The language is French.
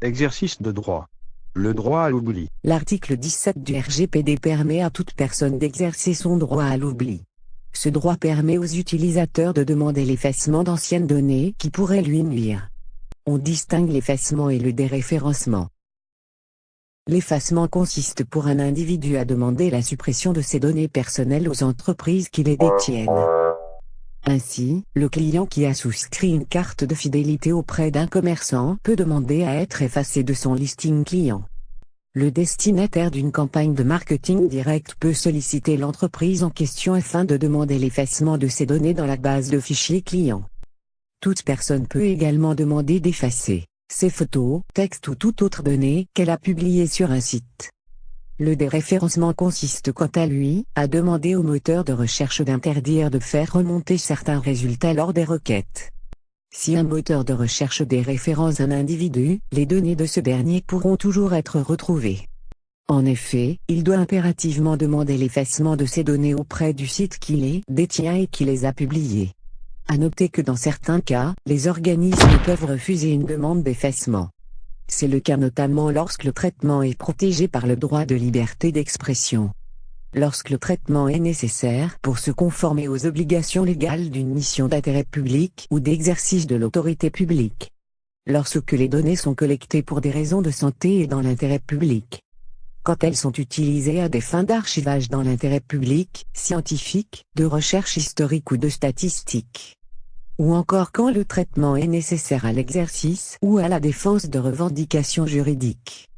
Exercice de droit. Le droit à l'oubli. L'article 17 du RGPD permet à toute personne d'exercer son droit à l'oubli. Ce droit permet aux utilisateurs de demander l'effacement d'anciennes données qui pourraient lui nuire. On distingue l'effacement et le déréférencement. L'effacement consiste pour un individu à demander la suppression de ses données personnelles aux entreprises qui les détiennent. Ainsi, le client qui a souscrit une carte de fidélité auprès d'un commerçant peut demander à être effacé de son listing client. Le destinataire d'une campagne de marketing direct peut solliciter l'entreprise en question afin de demander l'effacement de ses données dans la base de fichiers clients. Toute personne peut également demander d'effacer ses photos, textes ou toute autre donnée qu'elle a publiée sur un site. Le déréférencement consiste quant à lui, à demander au moteur de recherche d'interdire de faire remonter certains résultats lors des requêtes. Si un moteur de recherche déréférence un individu, les données de ce dernier pourront toujours être retrouvées. En effet, il doit impérativement demander l'effacement de ces données auprès du site qui les détient et qui les a publiées. À noter que dans certains cas, les organismes peuvent refuser une demande d'effacement. C'est le cas notamment lorsque le traitement est protégé par le droit de liberté d'expression. Lorsque le traitement est nécessaire pour se conformer aux obligations légales d'une mission d'intérêt public ou d'exercice de l'autorité publique. Lorsque les données sont collectées pour des raisons de santé et dans l'intérêt public. Quand elles sont utilisées à des fins d'archivage dans l'intérêt public, scientifique, de recherche historique ou de statistique. Ou encore quand le traitement est nécessaire à l'exercice ou à la défense de revendications juridiques.